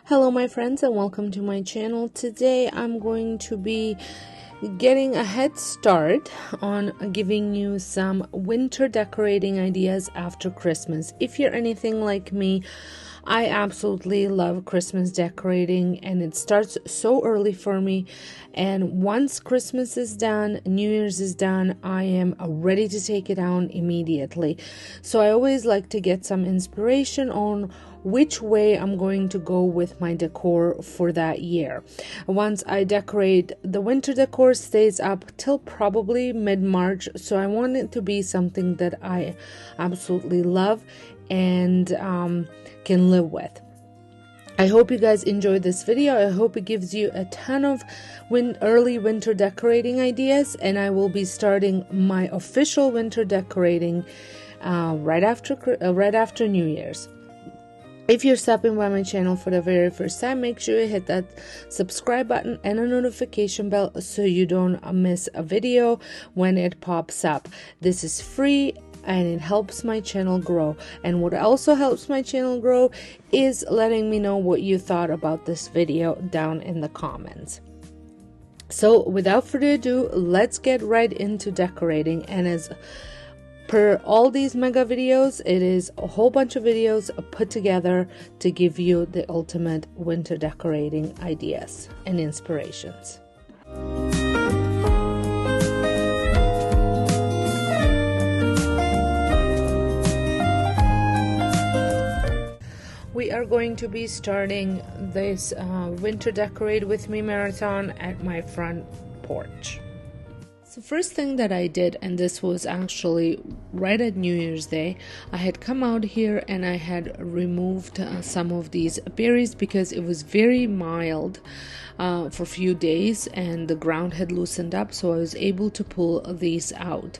Hello my friends and welcome to my channel. Today I'm going to be getting a head start on giving you some winter decorating ideas after Christmas. If you're anything like me, I absolutely love Christmas decorating and it starts so early for me, and once Christmas is done, New Year's is done, I am ready to take it down immediately. So I always like to get some inspiration on which way I'm going to go with my decor for that year. Once I decorate, the winter decor stays up till probably mid-March, so I want it to be something that I absolutely love and can live with. I hope you guys enjoyed this video. I hope it gives you a ton of early winter decorating ideas, and I will be starting my official winter decorating right after New Year's. If you're stopping by my channel for the very first time, make sure you hit that subscribe button and a notification bell so you don't miss a video when it pops up. This is free and it helps my channel grow. And what also helps my channel grow is letting me know what you thought about this video down in the comments. So without further ado, let's get right into decorating. And as per all these mega videos, it is a whole bunch of videos put together to give you the ultimate winter decorating ideas and inspirations. We are going to be starting this winter decorate with me marathon at my front porch. So first thing that I did, and this was actually right at New Year's Day, I had come out here and I had removed some of these berries because it was very mild for a few days and the ground had loosened up, so I was able to pull these out.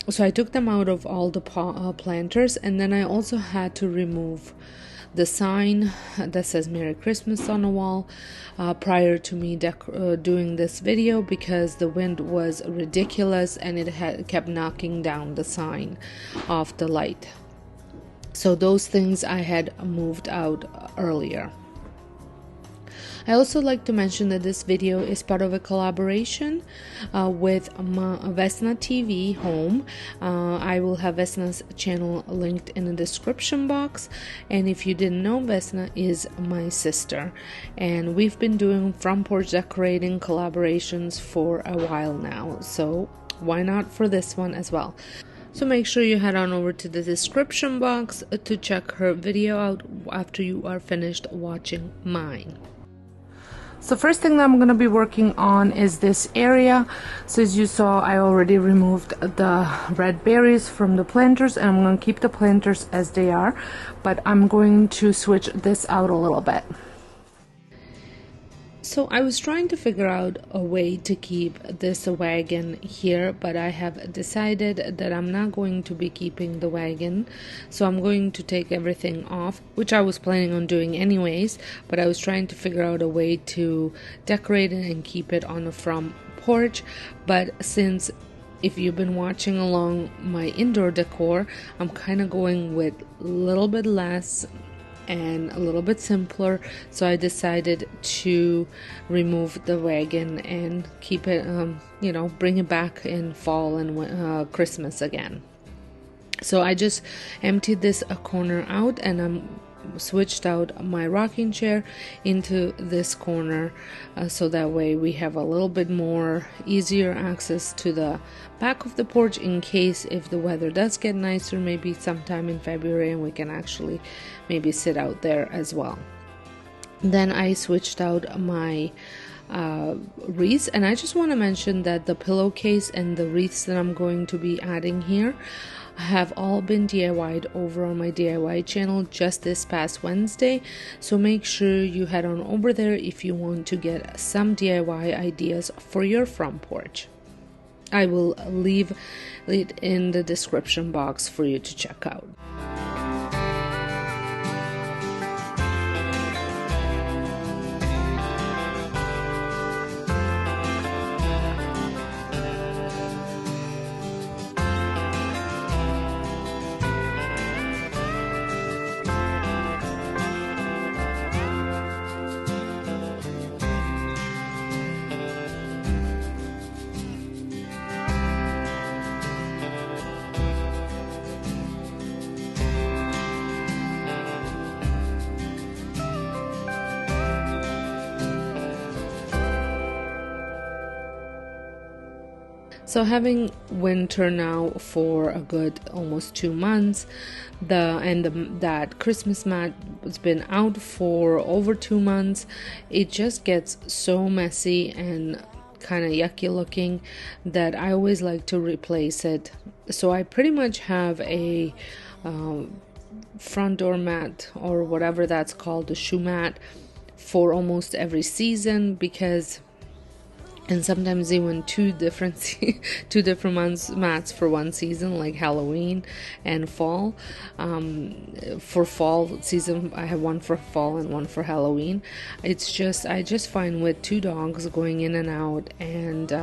So I took them out of all the planters, and then I also had to remove the sign that says Merry Christmas on the wall prior to me doing this video, because the wind was ridiculous and it kept knocking down the sign off the light. So those things I had moved out earlier. I also like to mention that this video is part of a collaboration with Vesna TV Home. I will have Vesna's channel linked in the description box, and if you didn't know, Vesna is my sister, and we've been doing front porch decorating collaborations for a while now, so why not for this one as well. So make sure you head on over to the description box to check her video out after you are finished watching mine. So first thing that I'm going to be working on is this area. So as you saw, I already removed the red berries from the planters, and I'm going to keep the planters as they are, but I'm going to switch this out a little bit. So I was trying to figure out a way to keep this wagon here, but I have decided that I'm not going to be keeping the wagon. So I'm going to take everything off, which I was planning on doing anyways, but I was trying to figure out a way to decorate it and keep it on the front porch. But since if you've been watching along my indoor decor, I'm kind of going with a little bit less and a little bit simpler, so I decided to remove the wagon and keep it, bring it back in fall and Christmas again. So I just emptied this corner out, and I'm switched out my rocking chair into this corner, so that way we have a little bit more easier access to the back of the porch in case if the weather does get nicer, maybe sometime in February, and we can actually maybe sit out there as well. Then I switched out my wreaths, and I just want to mention that the pillowcase and the wreaths that I'm going to be adding here have all been DIY'd over on my DIY channel just this past Wednesday, so make sure you head on over there if you want to get some DIY ideas for your front porch. I will leave it in the description box for you to check out. So having winter now for a good almost 2 months, that Christmas mat has been out for over 2 months. It just gets so messy and kind of yucky looking that I always like to replace it. So I pretty much have a front door mat, or whatever that's called, the shoe mat, for almost every season, because, and sometimes even two different mats for one season, like Halloween and fall. For fall season, I have one for fall and one for Halloween. It's just, I just find with 2 dogs going in and out, and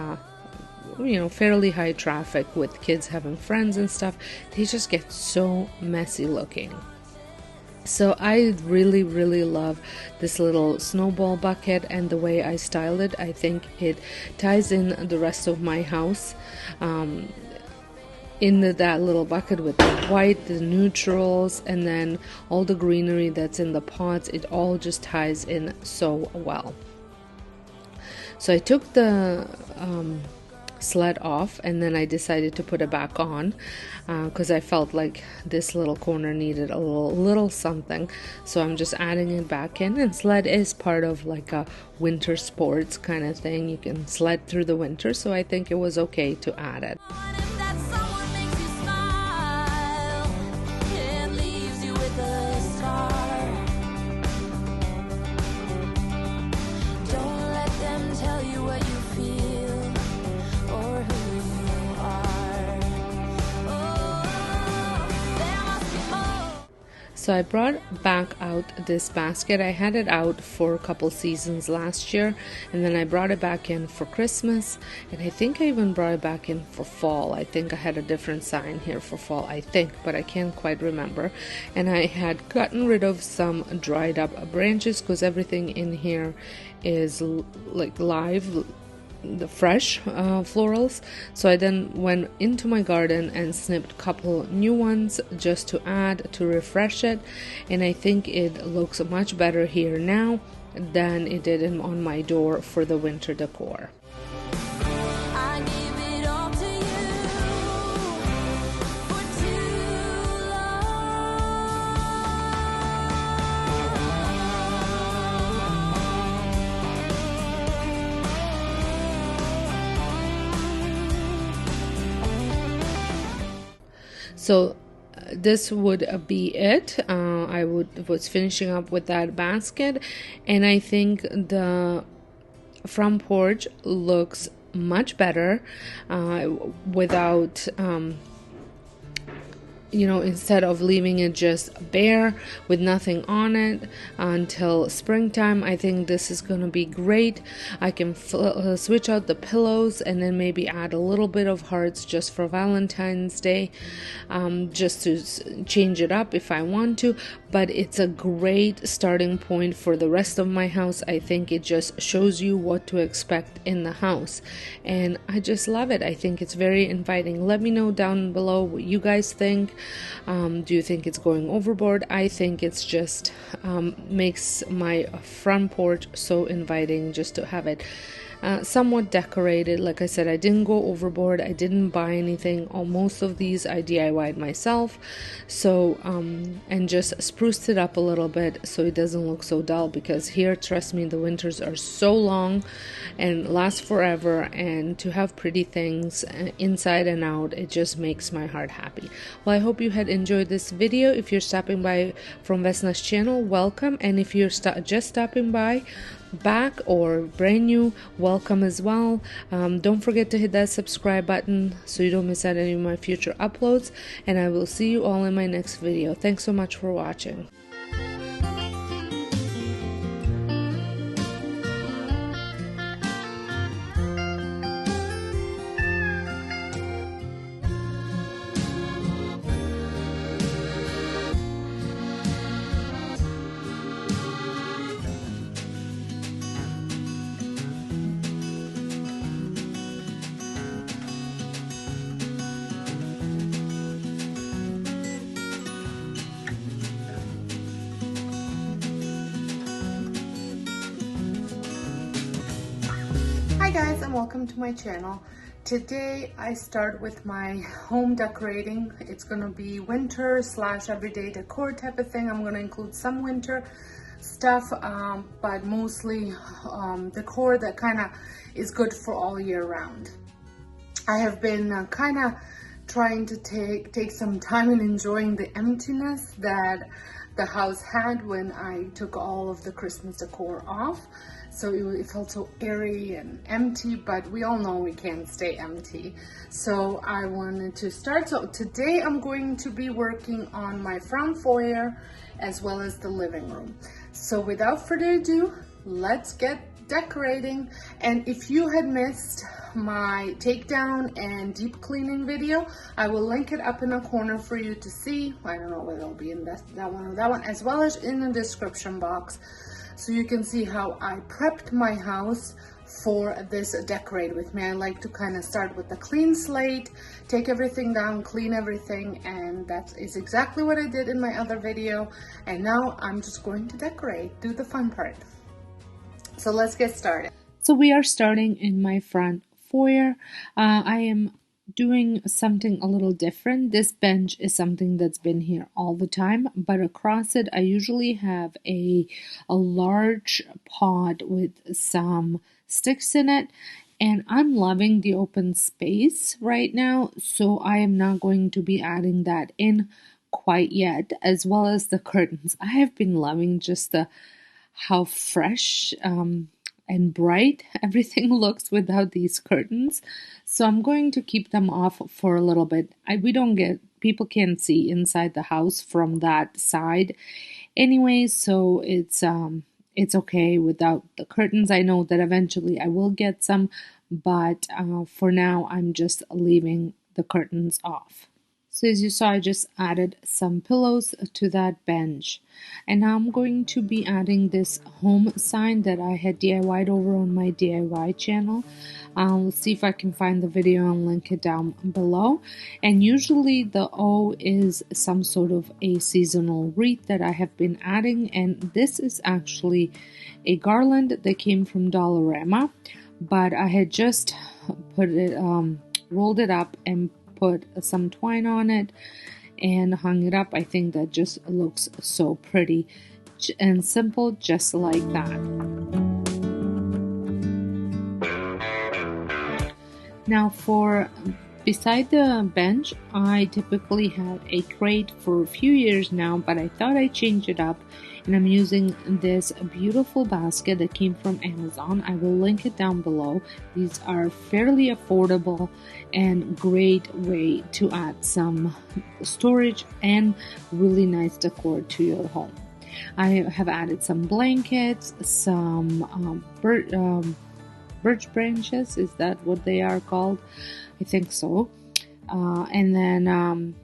fairly high traffic with kids having friends and stuff, they just get so messy looking. So I really, really love this little snowball bucket, and the way I styled it, I think it ties in the rest of my house. That little bucket with the white, the neutrals, and then all the greenery that's in the pots, it all just ties in so well. So I took the sled off, and then I decided to put it back on because I felt like this little corner needed a little something. So I'm just adding it back in, and sled is part of like a winter sports kind of thing. You can sled through the winter, so I think it was okay to add it. So I brought back out this basket. I had it out for a couple seasons last year, and then I brought it back in for Christmas, and I think I even brought it back in for fall. I think I had a different sign here for fall, I think, but I can't quite remember. And I had gotten rid of some dried up branches because everything in here is like live, the fresh florals. So I then went into my garden and snipped a couple new ones just to add, to refresh it, and I think it looks much better here now than it did on my door for the winter decor. So this would be it. I was finishing up with that basket, and I think the front porch looks much better without instead of leaving it just bare with nothing on it until springtime. I think this is going to be great. I can switch out the pillows and then maybe add a little bit of hearts just for Valentine's Day, just to change it up if I want to. But it's a great starting point for the rest of my house. I think it just shows you what to expect in the house, and I just love it. I think it's very inviting. Let me know down below what you guys think. Do you think it's going overboard? I think it's just makes my front porch so inviting just to have it somewhat decorated. Like I said, I didn't go overboard. I didn't buy anything. Most of these I DIY'd myself. So and just spruced it up a little bit so it doesn't look so dull, because here, trust me, the winters are so long and last forever, and to have pretty things inside and out, it just makes my heart happy. Well, I hope you had enjoyed this video. If you're stopping by from Vesna's channel, welcome, and if you're just stopping by back or brand new, welcome as well. Don't forget to hit that subscribe button so you don't miss out any of my future uploads, and I will see you all in my next video. Thanks so much for watching. Guys, and welcome to my channel. Today I start with my home decorating. It's gonna be winter / everyday decor type of thing. I'm gonna include some winter stuff, but mostly decor that kind of is good for all year round. I have been kind of trying to take some time and enjoying the emptiness that the house had when I took all of the Christmas decor off. So it felt so airy and empty, but we all know we can't stay empty. So I wanted to start. So today I'm going to be working on my front foyer as well as the living room. So without further ado, let's get decorating. And if you had missed my takedown and deep cleaning video, I will link it up in the corner for you to see. I don't know whether it'll be in that one or that one, as well as in the description box, so you can see how I prepped my house for this decorate with me. I like to kind of start with a clean slate, take everything down, clean everything, and that is exactly what I did in my other video. And now I'm just going to decorate, do the fun part. So let's get started. So we are starting in my front foyer. I am doing something a little different. This bench is something that's been here all the time, but across it I usually have a large pot with some sticks in it, and I'm loving the open space right now, so I am not going to be adding that in quite yet, as well as the curtains. I have been loving just how fresh and bright everything looks without these curtains. So I'm going to keep them off for a little bit. People can't see inside the house from that side anyway, so it's okay without the curtains. I know that eventually I will get some, but for now I'm just leaving the curtains off. So as you saw, I just added some pillows to that bench. And now I'm going to be adding this home sign that I had DIY'd over on my DIY channel. Let's see if I can find the video and link it down below. And usually the O is some sort of a seasonal wreath that I have been adding. And this is actually a garland that came from Dollarama. But I had just rolled it up and put some twine on it and hung it up. I think that just looks so pretty and simple, just like that. Now beside the bench, I typically have a crate for a few years now, but I thought I'd change it up, and I'm using this beautiful basket that came from Amazon. I will link it down below. These are fairly affordable and great way to add some storage and really nice decor to your home. I have added some blankets, some birch branches. Is that what they are called? I think so. And then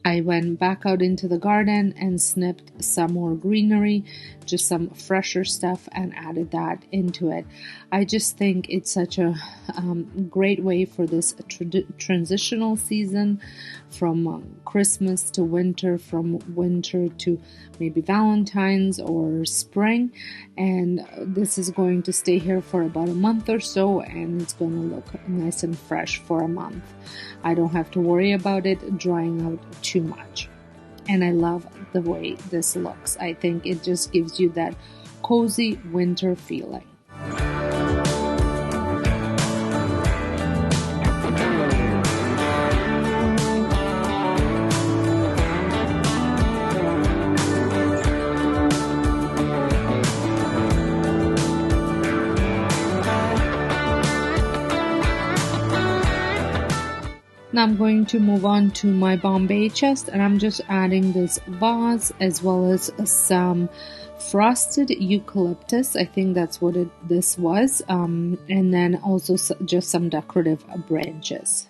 I went back out into the garden and snipped some more greenery, just some fresher stuff, and added that into it. I just think it's such a great way for this transitional season from Christmas to winter, from winter to maybe Valentine's or spring. And this is going to stay here for about a month or so, and it's going to look nice and fresh for a month. I don't have to worry about it drying out too much. And I love the way this looks. I think it just gives you that cozy winter feeling. Now I'm going to move on to my Bombay chest, and I'm just adding this vase as well as some frosted eucalyptus. I think that's what this was, and then also just some decorative branches.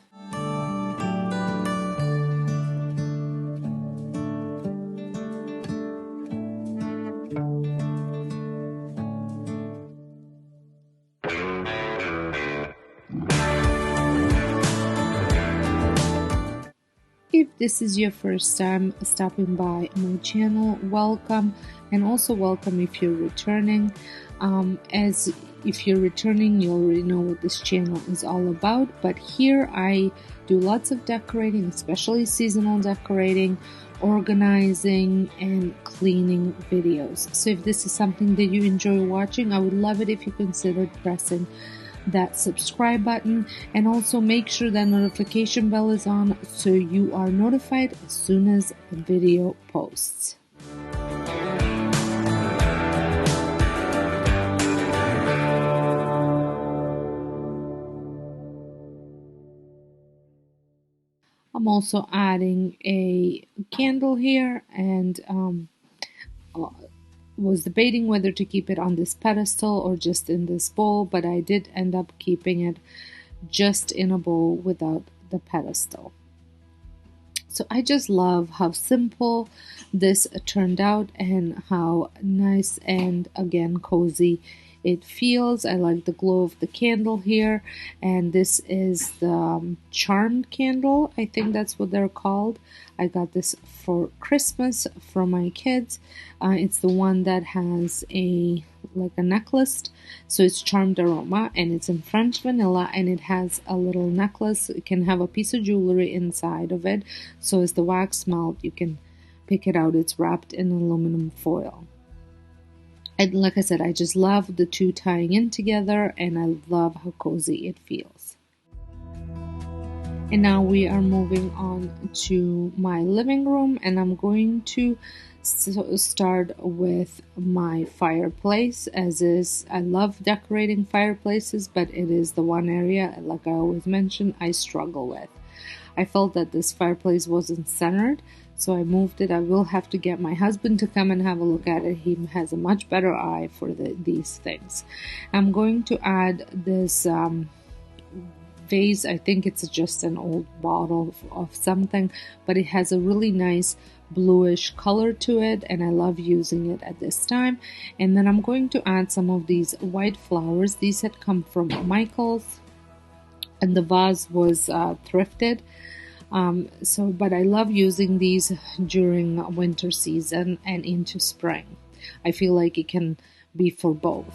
this is your first time stopping by my channel, welcome, and also welcome if you're returning. As if you're returning, you already know what this channel is all about, but here I do lots of decorating, especially seasonal decorating, organizing, and cleaning videos. So if this is something that you enjoy watching, I would love it if you considered pressing that subscribe button, and also make sure that notification bell is on so you are notified as soon as the video posts. I'm also adding a candle here, and was debating whether to keep it on this pedestal or just in this bowl, but I did end up keeping it just in a bowl without the pedestal. So I just love how simple this turned out and how nice and again cozy it feels. I like the glow of the candle here, and this is the charmed candle. I think that's what they're called. I got this for Christmas from my kids. It's the one that has a necklace, so it's charmed aroma, and it's in French vanilla, and it has a little necklace. It can have a piece of jewelry inside of it, so as the wax melt, you can pick it out. It's wrapped in aluminum foil. And like I said, I just love the two tying in together, and I love how cozy it feels. And now we are moving on to my living room, and I'm going to start with my fireplace. As is, I love decorating fireplaces, but it is the one area, like I always mention, I struggle with. I felt that this fireplace wasn't centered, so I moved it. I will have to get my husband to come and have a look at it. He has a much better eye for these things. I'm going to add this vase. I think it's just an old bottle of something, but it has a really nice bluish color to it, and I love using it at this time. And then I'm going to add some of these white flowers. These had come from Michael's, and the vase was thrifted. But I love using these during winter season and into spring. I feel like it can be for both.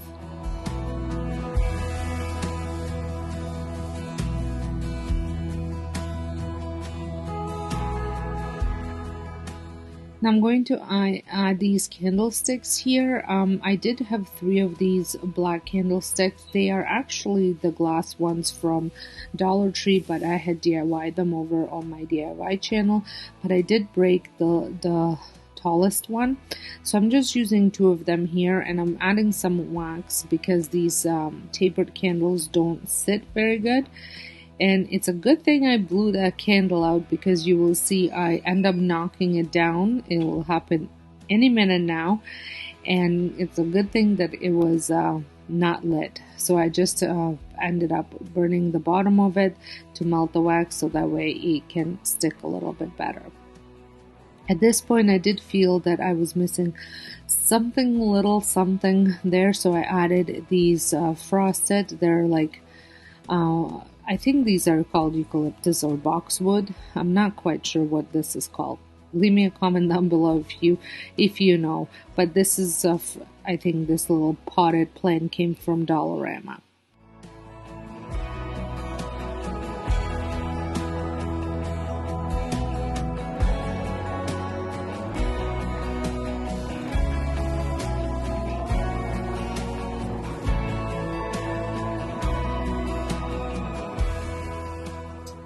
Now I'm going to add these candlesticks here. I did have 3 of these black candlesticks. They are actually the glass ones from Dollar Tree, but I had DIY'd them over on my DIY channel. But I did break the tallest one, so I'm just using 2 of them here, and I'm adding some wax because these tapered candles don't sit very good. And it's a good thing I blew that candle out, because you will see I end up knocking it down. It will happen any minute now. And it's a good thing that it was not lit. So I just ended up burning the bottom of it to melt the wax, so that way it can stick a little bit better. At this point, I did feel that I was missing little something there. So I added these frosted. They're like... I think these are called eucalyptus or boxwood. I'm not quite sure what this is called. Leave me a comment down below if you know. But this is, I think this little potted plant came from Dollarama.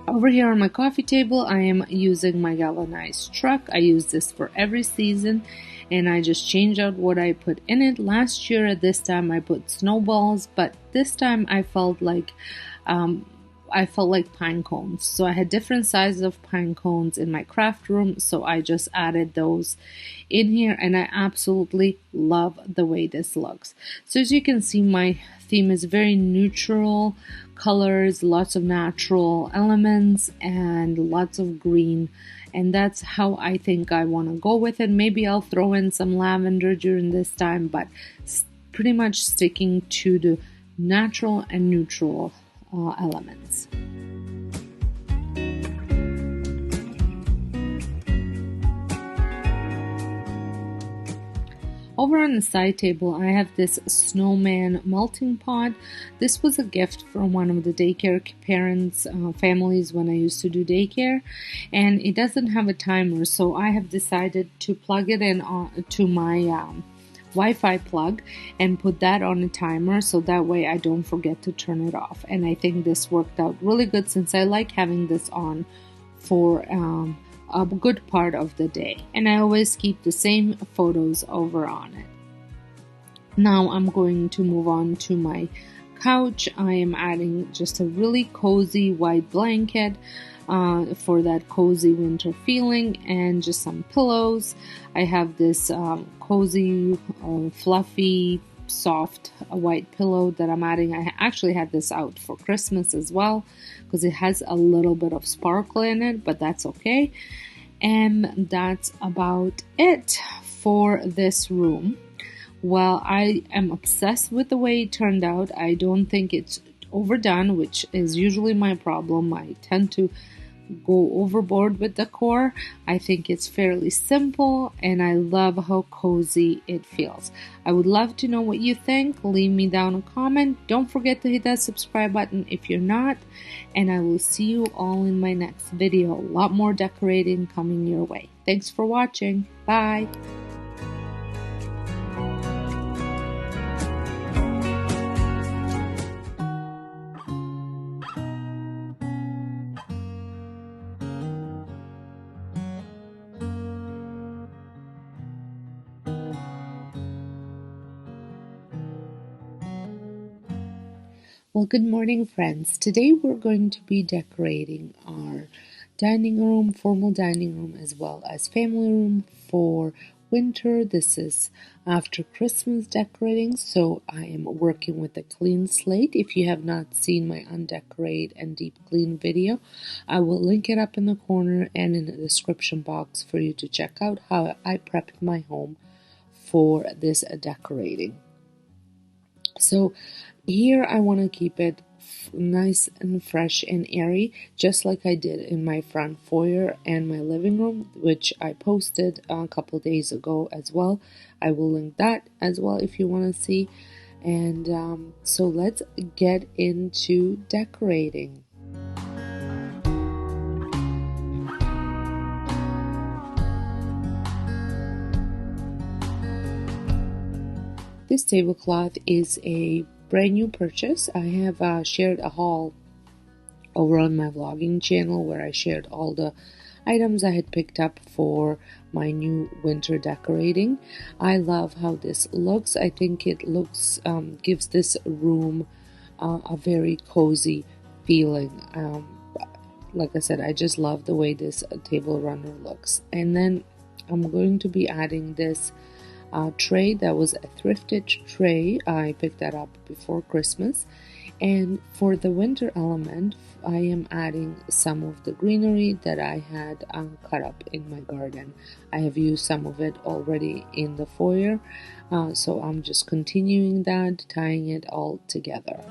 Over here on my coffee table, I am using my galvanized truck. I use this for every season, and I just change out what I put in it. Last year at this time I put snowballs, but this time I felt like pine cones. So I had different sizes of pine cones in my craft room, so I just added those in here, and I absolutely love the way this looks. So as you can see, my theme is very neutral colors, lots of natural elements, and lots of green. And that's how I think I want to go with it. Maybe I'll throw in some lavender during this time, but pretty much sticking to the natural and neutral elements. Over on the side table, I have this snowman melting pot. This was a gift from one of the daycare parents' families when I used to do daycare, and it doesn't have a timer, so I have decided to plug it in to my Wi-Fi plug and put that on a timer so that way I don't forget to turn it off. And I think this worked out really good since I like having this on for a good part of the day, and I always keep the same photos over on it. Now I'm going to move on to my couch. I am adding just a really cozy white blanket for that cozy winter feeling, and just some pillows. I have this cozy, fluffy, soft white pillow that I'm adding. I actually had this out for Christmas as well because it has a little bit of sparkle in it, but that's okay. And that's about it for this room. Well, I am obsessed with the way it turned out. I don't think it's overdone, which is usually my problem. I tend to go overboard with decor. I think it's fairly simple, and I love how cozy it feels. I would love to know what you think. Leave me down a comment. Don't forget to hit that subscribe button if you're not, and I will see you all in my next video. A lot more decorating coming your way. Thanks for watching. Bye. Well, good morning, friends. Today we're going to be decorating our dining room, formal dining room, as well as family room for winter. This is after Christmas decorating, so I am working with a clean slate. If you have not seen my undecorate and deep clean video, I will link it up in the corner and in the description box for you to check out how I prepped my home for this decorating. So here I want to keep it nice and fresh and airy, just like I did in my front foyer and my living room, which I posted a couple days ago as well. I will link that as well if you want to see. And so let's get into decorating. This tablecloth is a brand new purchase. I have shared a haul over on my vlogging channel where I shared all the items I had picked up for my new winter decorating. I love how this looks. I think it looks gives this room a very cozy feeling. Like I said, I just love the way this table runner looks. And then I'm going to be adding this tray that was a thrifted tray. I picked that up before Christmas. And for the winter element, I am adding some of the greenery that I had cut up in my garden. I have used some of it already in the foyer, so I'm just continuing that, tying it all together.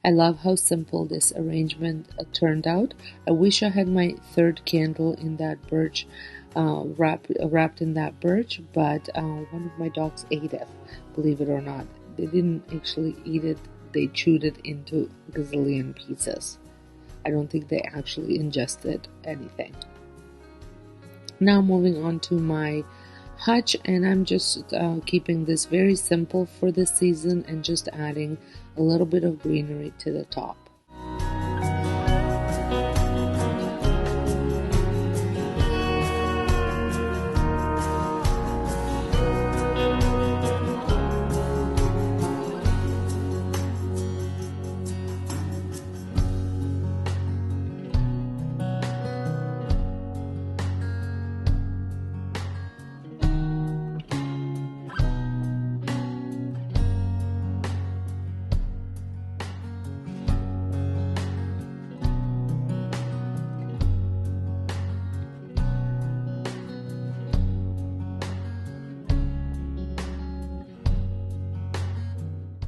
I love how simple this arrangement turned out. I wish I had my third candle in that birch, wrapped in that birch, but one of my dogs ate it, believe it or not. They didn't actually eat it, they chewed it into a gazillion pieces. I don't think they actually ingested anything. Now moving on to my hutch, and I'm just keeping this very simple for this season and just adding a little bit of greenery to the top.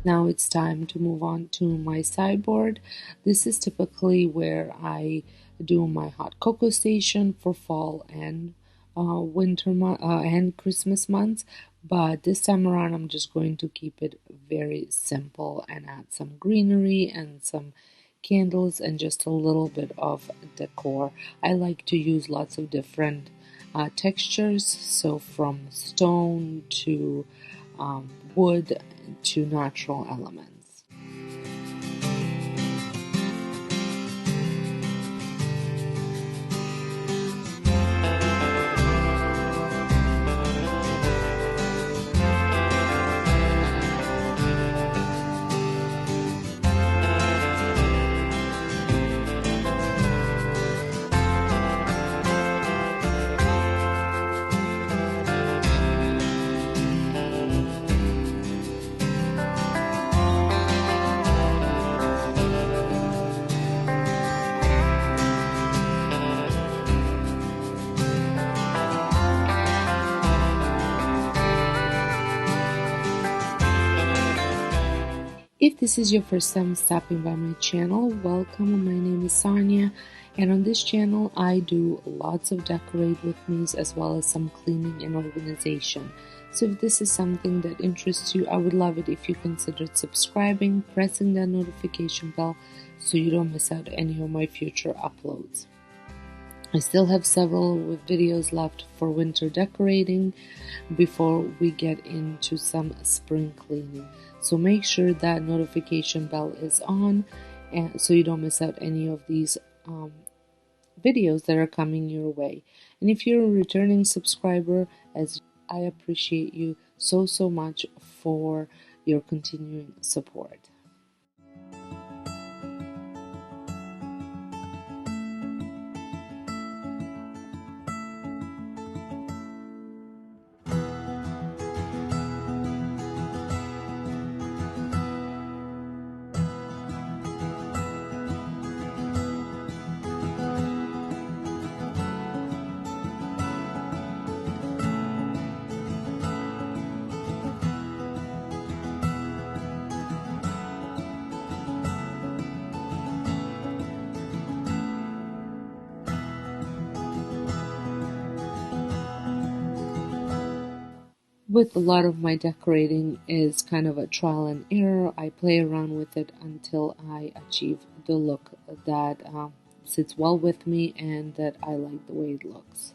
Now it's time to move on to my sideboard. This is typically where I do my hot cocoa station for fall and and Christmas months, but this time around I'm just going to keep it very simple and add some greenery and some candles and just a little bit of decor. I like to use lots of different textures, so from stone to wood to natural elements. If this is your first time stopping by my channel, welcome. My name is Sonja, and on this channel I do lots of decorate with me's as well as some cleaning and organization. So if this is something that interests you, I would love it if you considered subscribing, pressing that notification bell so you don't miss out any of my future uploads. I still have several videos left for winter decorating before we get into some spring cleaning. So make sure that notification bell is on and so you don't miss out any of these videos that are coming your way. And if you're a returning subscriber, as I appreciate you so much for your continuing support. With a lot of my decorating is kind of a trial and error. I play around with it until I achieve the look that sits well with me and that I like the way it looks.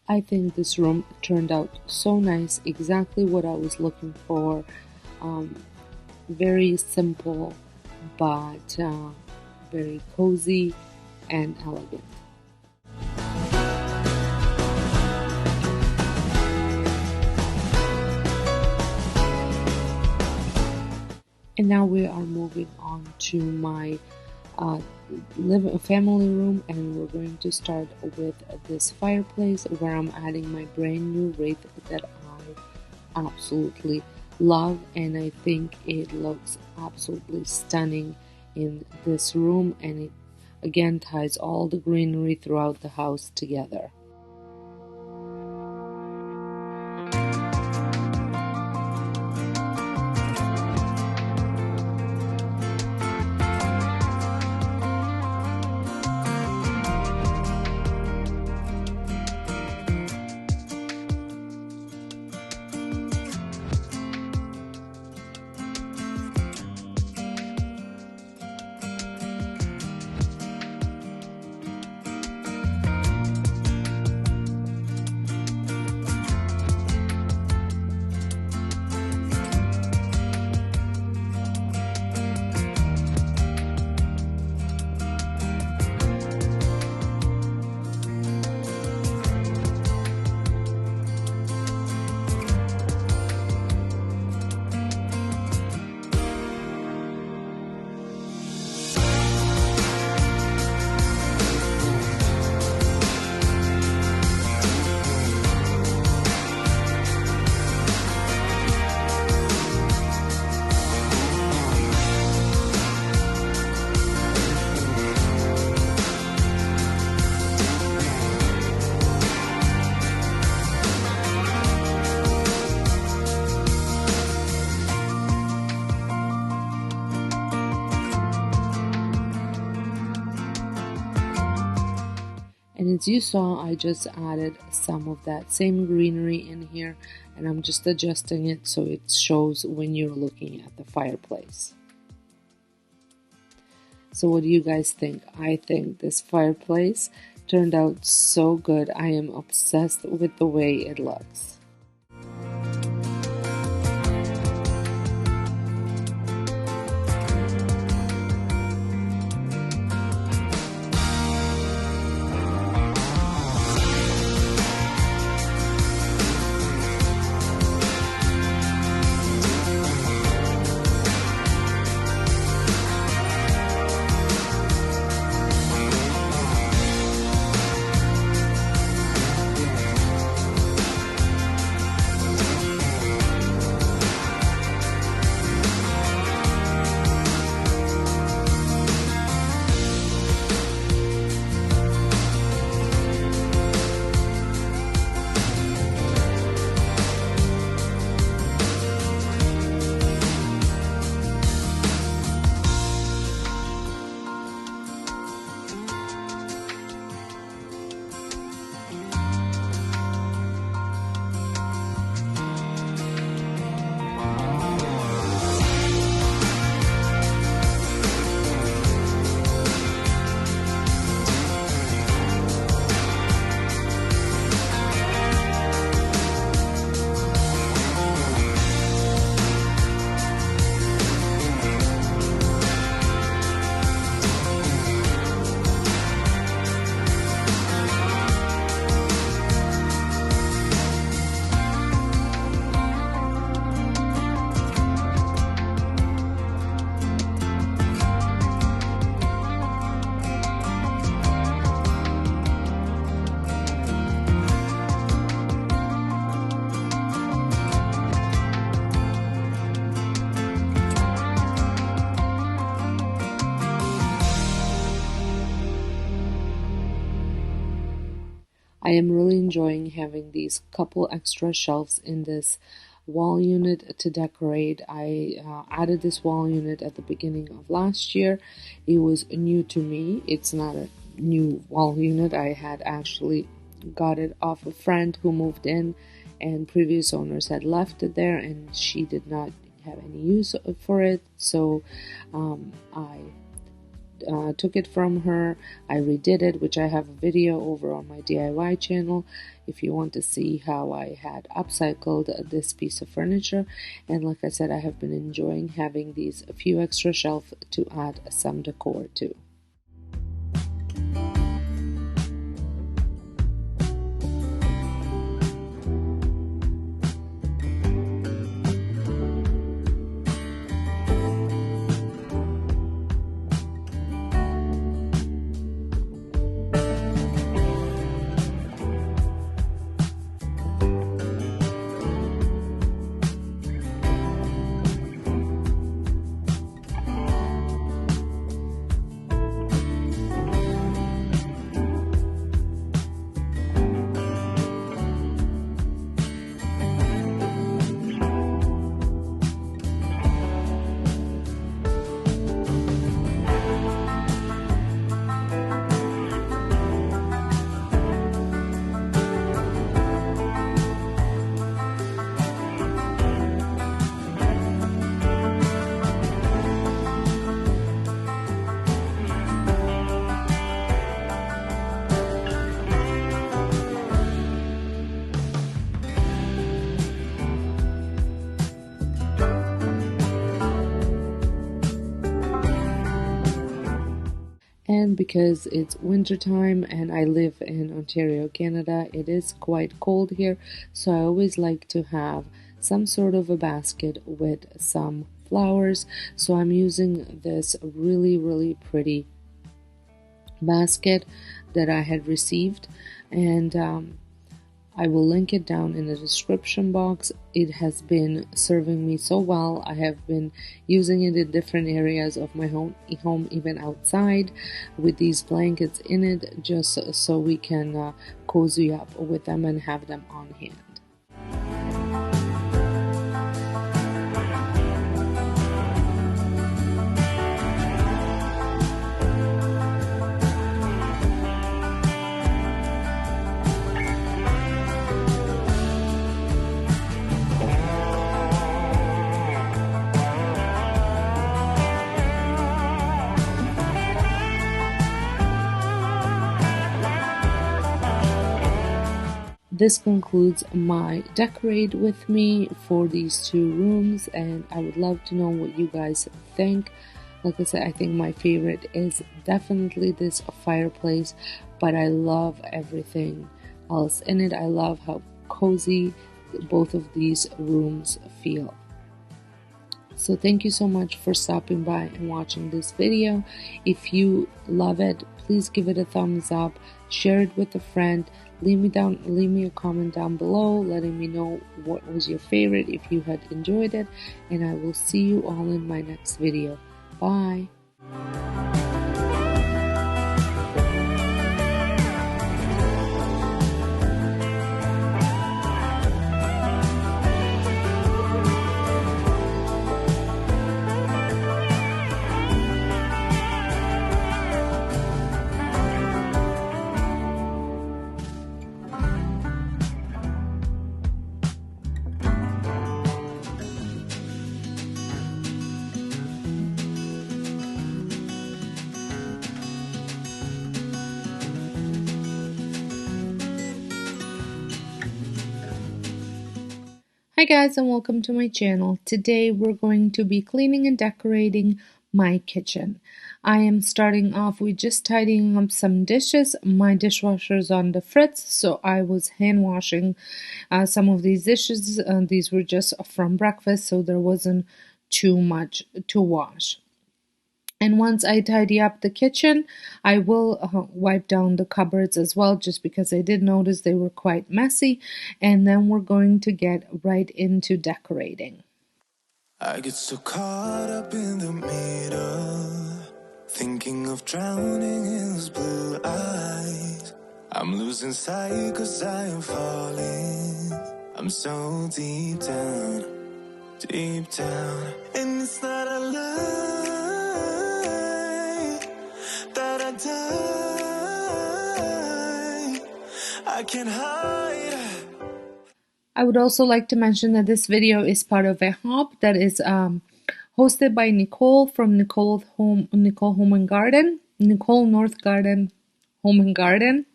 I think this room turned out so nice, exactly what I was looking for. Very simple, but very cozy and elegant. And now we are moving on to my uh, family room, and we're going to start with this fireplace where I'm adding my brand new wreath that I absolutely love, and I think it looks absolutely stunning in this room, and it again ties all the greenery throughout the house together. And as you saw, I just added some of that same greenery in here, and I'm just adjusting it so it shows when you're looking at the fireplace. So what do you guys think? I think this fireplace turned out so good. I am obsessed with the way it looks. I am really enjoying having these couple extra shelves in this wall unit to decorate. I added this wall unit at the beginning of last year. It was new to me. It's not a new wall unit. I had actually got it off a friend who moved in, and previous owners had left it there, and she did not have any use for it. So I took it from her. I redid it, which I have a video over on my DIY channel if you want to see how I had upcycled this piece of furniture. And like I said, I have been enjoying having these a few extra shelves to add some decor to. And because it's winter time and I live in Ontario, Canada, it is quite cold here, so I always like to have some sort of a basket with some flowers. So I'm using this really pretty basket that I had received, and I will link it down in the description box. It has been serving me so well. I have been using it in different areas of my home, even outside, with these blankets in it, just so we can cozy up with them and have them on hand. This concludes my decorate with me for these two rooms, and I would love to know what you guys think. Like I said, I think my favorite is definitely this fireplace, but I love everything else in it. I love how cozy both of these rooms feel. So thank you so much for stopping by and watching this video. If you love it, please give it a thumbs up, share it with a friend, leave me a comment down below letting me know what was your favorite, if you had enjoyed it, and I will see you all in my next video. Bye. Hi guys, and welcome to my channel. Today we're going to be cleaning and decorating my kitchen. I am starting off with just tidying up some dishes. My dishwasher is on the fritz, so I was hand washing some of these dishes. These were just from breakfast, so there wasn't too much to wash. And once I tidy up the kitchen, I will wipe down the cupboards as well, just because I did notice they were quite messy. And then we're going to get right into decorating. I get so caught up in the middle, thinking of drowning in those blue eyes. I'm losing sight 'cause I am falling. I'm so deep down, and it's not a lie that I die. I can't hide. I would also like to mention that this video is part of a hop that is hosted by Nicole from Nicole North Garden Home and Garden.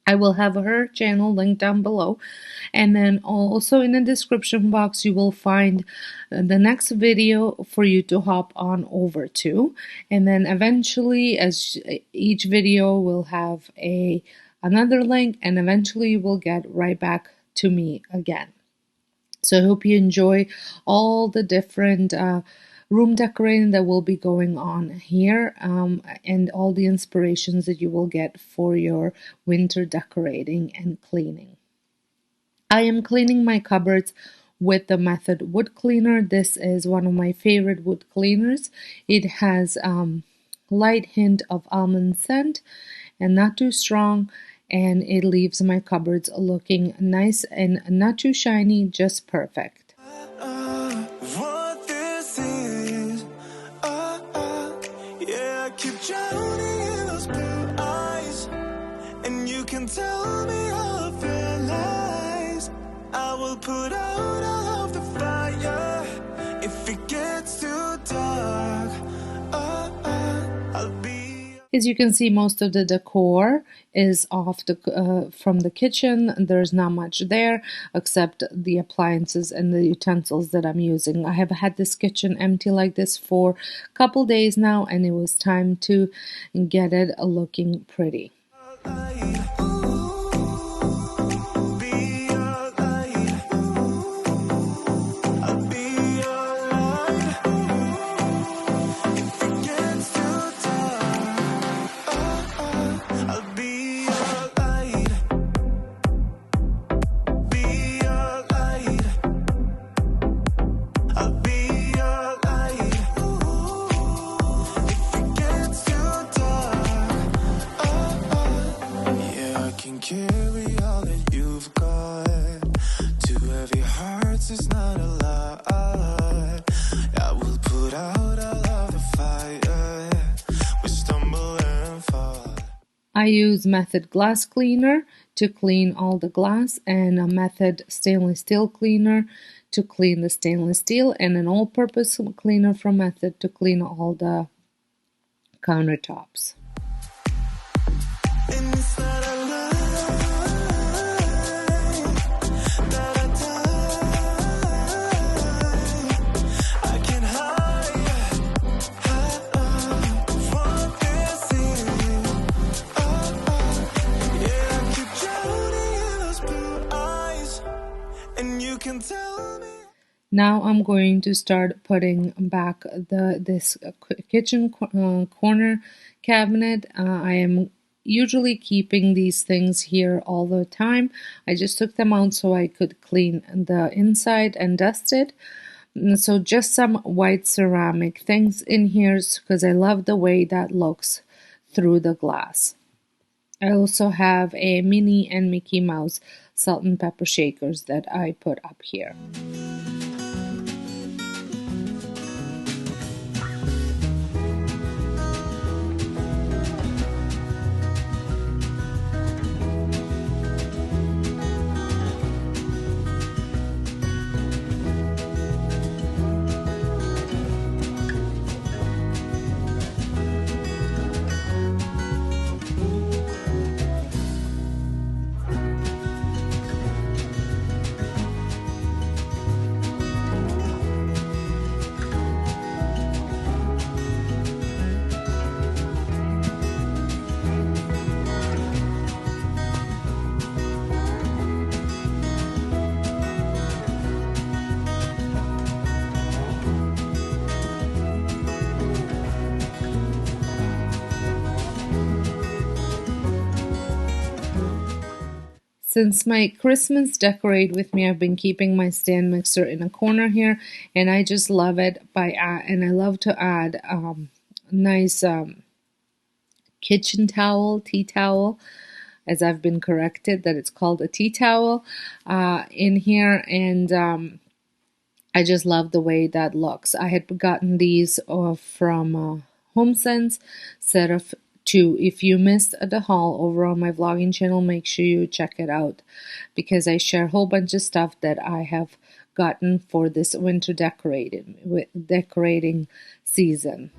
I will have her channel linked down below, and then also in the description box you will find the next video for you to hop on over to, and then eventually, as each video will have another link, and eventually you will get right back to me again. So I hope you enjoy all the different room decorating that will be going on here, and all the inspirations that you will get for your winter decorating and cleaning. I am cleaning my cupboards with the Method wood cleaner. This is one of my favorite wood cleaners. It has light hint of almond scent and not too strong, and it leaves my cupboards looking nice and not too shiny, just perfect. Keep drowning in those blue eyes, and you can tell me all of your lies. I will put out all of the fire if it gets too dark. I'll be As you can see, most of the decor is off from the kitchen. There's not much there except the appliances and the utensils that I'm using. I have had this kitchen empty like this for a couple days now, and it was time to get it looking pretty. Carry all that you've got. Two heavy hearts is not a lot. I will put out all of the fire. We stumble and fall. I use Method glass cleaner to clean all the glass, and a Method stainless steel cleaner to clean the stainless steel, and an all-purpose cleaner from Method to clean all the countertops. Now I'm going to start putting back this kitchen corner cabinet. I am usually keeping these things here all the time. I just took them out so I could clean the inside and dust it. So just some white ceramic things in here because I love the way that looks through the glass. I also have a Minnie and Mickey Mouse salt and pepper shakers that I put up here. Since my Christmas decorate with me, I've been keeping my stand mixer in a corner here, and I just love it. And I love to add nice kitchen towel, tea towel, as I've been corrected that it's called a tea towel in here, and I just love the way that looks. I had gotten these from Home Sense, set of 2. If you missed the haul over on my vlogging channel, make sure you check it out because I share a whole bunch of stuff that I have gotten for this winter decorating season.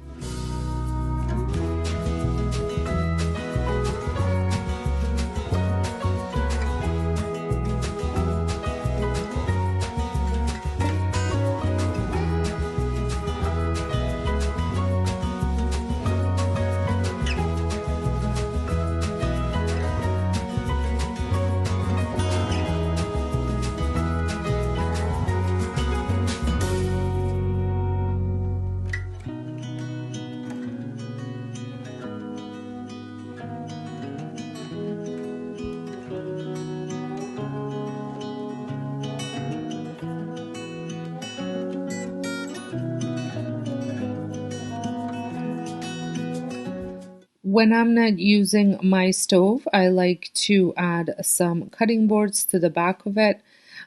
When I'm not using my stove, I like to add some cutting boards to the back of it.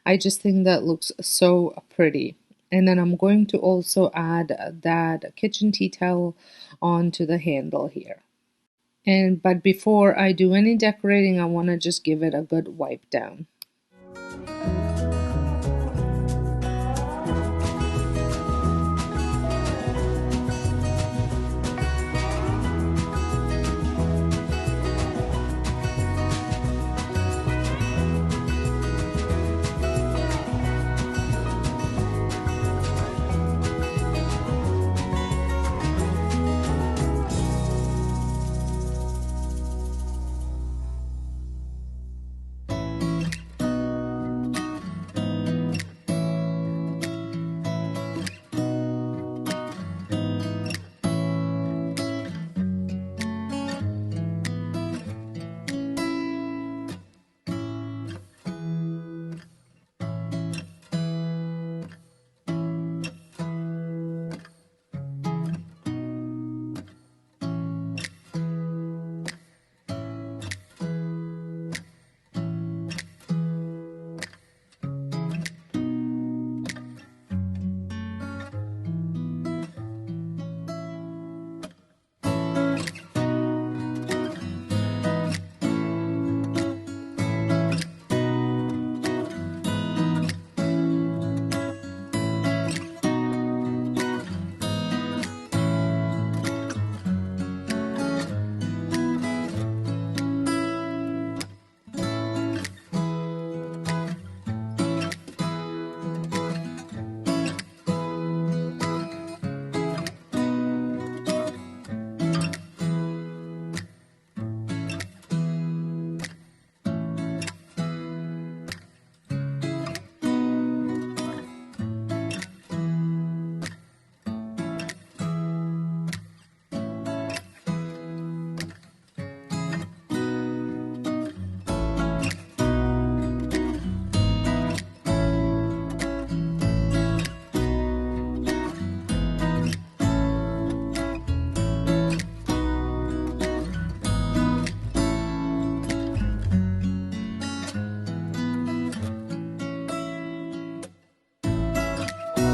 I just think that looks so pretty. And then I'm going to also add that kitchen tea towel onto the handle here. But before I do any decorating, I want to just give it a good wipe down.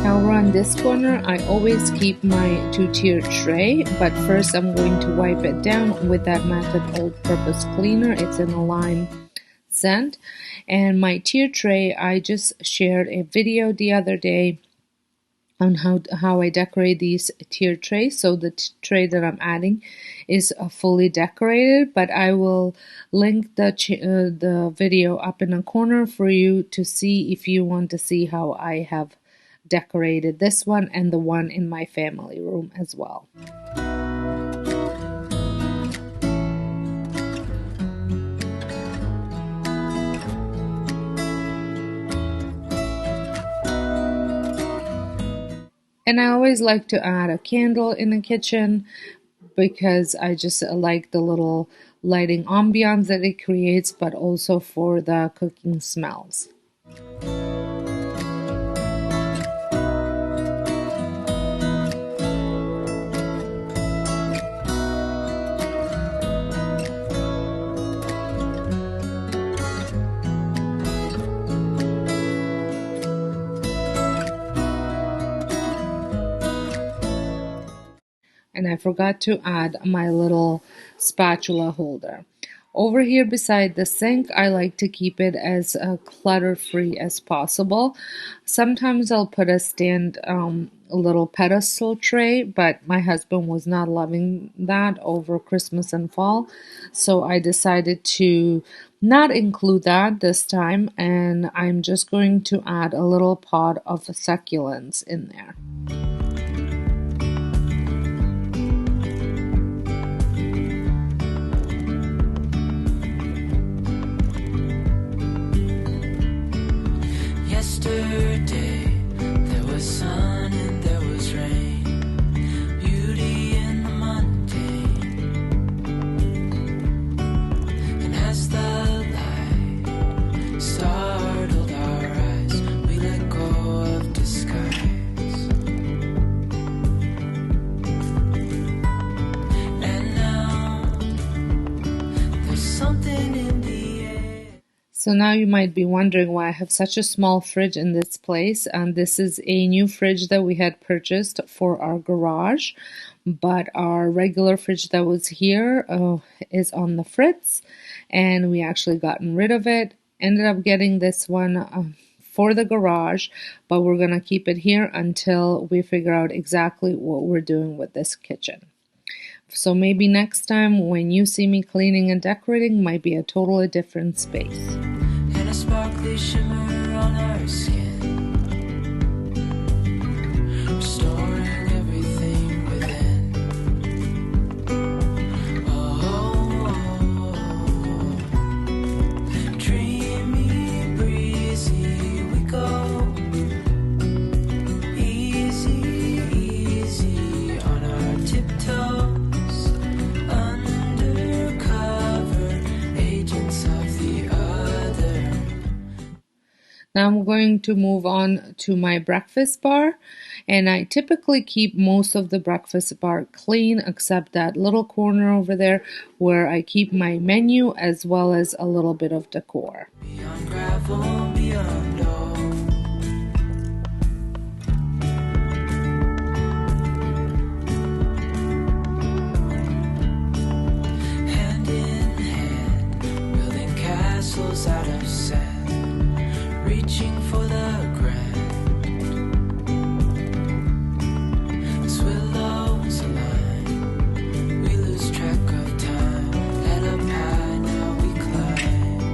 However, on this corner, I always keep my 2-tier tray, but first I'm going to wipe it down with that Method all-purpose cleaner. It's in a lime scent. And my tier tray, I just shared a video the other day on how I decorate these tier trays. So the tray that I'm adding is fully decorated, but I will link the video up in a corner for you to see if you want to see how I have decorated this one and the one in my family room as well. And I always like to add a candle in the kitchen because I just like the little lighting ambiance that it creates, but also for the cooking smells. And I forgot to add my little spatula holder. Over here beside the sink, I like to keep it as clutter-free as possible. Sometimes I'll put a little pedestal tray, but my husband was not loving that over Christmas and fall. So I decided to not include that this time, and I'm just going to add a little pot of succulents in there. Yesterday, there was sun and there was rain, beauty in the mundane. And as the light startled our eyes, we let go of disguise. And now, there's something in the air. So now you might be wondering why I have such a small fridge in this place. And this is a new fridge that we had purchased for our garage, but our regular fridge that was here is on the fritz, and we actually gotten rid of it. Ended up getting this one for the garage, but we're gonna keep it here until we figure out exactly what we're doing with this kitchen. So maybe next time when you see me cleaning and decorating might be a totally different space. And a sparkly shimmer on our skin, restoring everything within. Dreamy, breezy, we go. Easy, easy on our tiptoes, undercover agents of the other. Now I'm going to move on to my breakfast bar, and I typically keep most of the breakfast bar clean except that little corner over there where I keep my menu as well as a little bit of decor. Beyond gravel, beyond all. Hand in hand, building castles out of sand, reaching for the grand. As willows align, we lose track of time. Head up high, now we climb.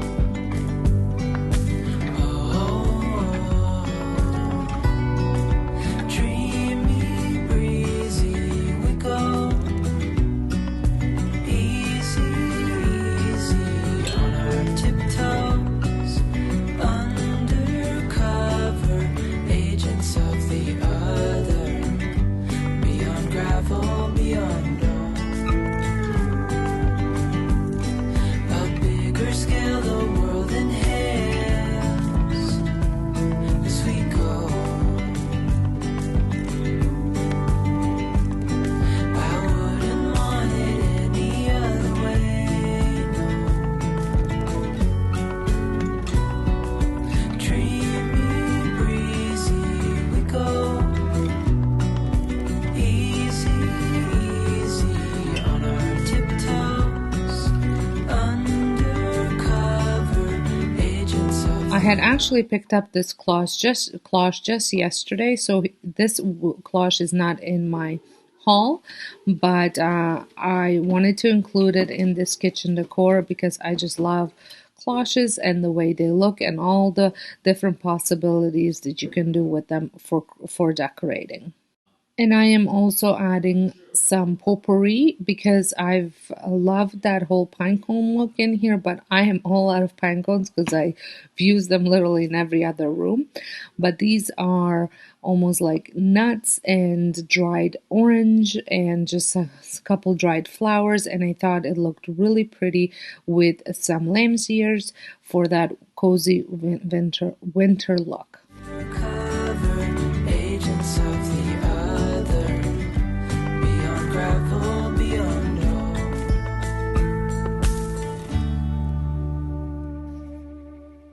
Oh, had actually picked up this cloche just yesterday, so this cloche is not in my haul, but I wanted to include it in this kitchen decor because I just love cloches and the way they look and all the different possibilities that you can do with them for decorating. And I am also adding some potpourri because I've loved that whole pinecone look in here, but I am all out of pinecones because I've used them literally in every other room. But these are almost like nuts and dried orange and just a couple dried flowers, and I thought it looked really pretty with some lamb's ears for that cozy winter look.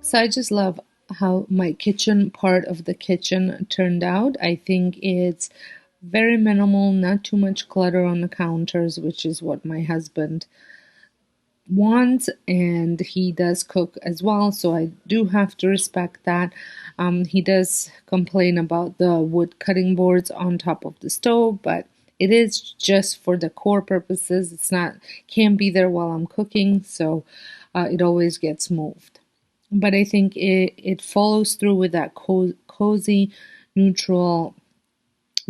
So I just love how my kitchen part of the kitchen turned out. I think it's very minimal, not too much clutter on the counters, which is what my husband wants, and he does cook as well, so I do have to respect that. He does complain about the wood cutting boards on top of the stove, but it is just for decor purposes. It's not, can't be there while I'm cooking, so it always gets moved. But I think it follows through with that cozy, neutral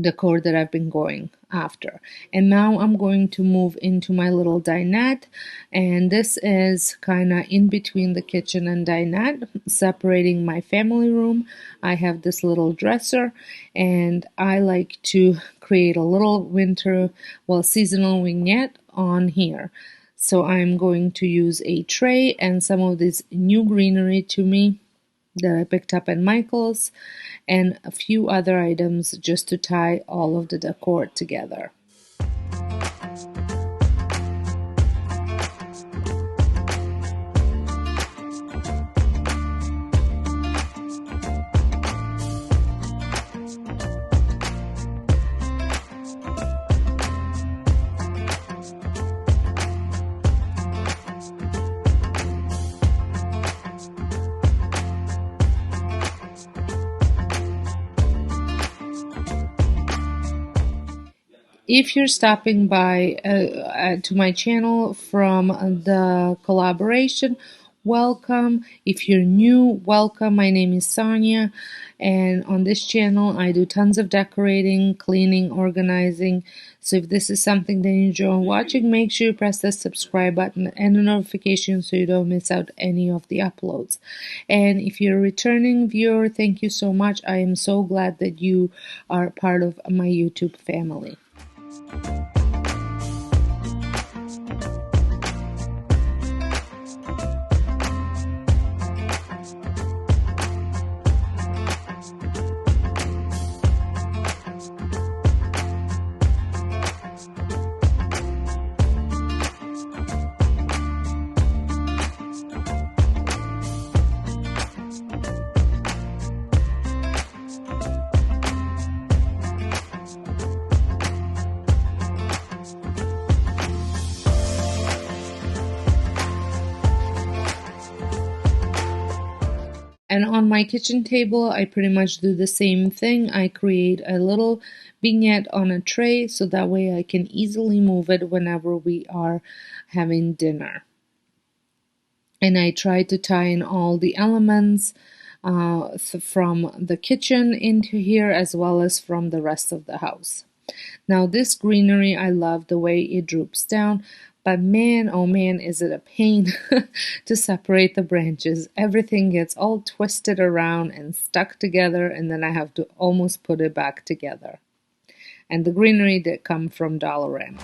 decor that I've been going after. And now I'm going to move into my little dinette, and this is kind of in between the kitchen and dinette, separating my family room. I have this little dresser, and I like to create a little winter, well, seasonal vignette on here. So I'm going to use a tray and some of this new greenery to me that I picked up at Michael's and a few other items just to tie all of the decor together. If you're stopping by to my channel from the collaboration, welcome. If you're new, welcome. My name is Sonja, and on this channel I do tons of decorating, cleaning, organizing. So if this is something that you enjoy watching, make sure you press the subscribe button and the notification so you don't miss out any of the uploads. And if you're a returning viewer, thank you so much. I am so glad that you are part of my YouTube family. And on my kitchen table, I pretty much do the same thing. I create a little vignette on a tray so that way I can easily move it whenever we are having dinner. And I try to tie in all the elements from the kitchen into here as well as from the rest of the house. Now this greenery, I love the way it droops down. But man, oh man, is it a pain to separate the branches. Everything gets all twisted around and stuck together, and then I have to almost put it back together. And the greenery did come from Dollarama.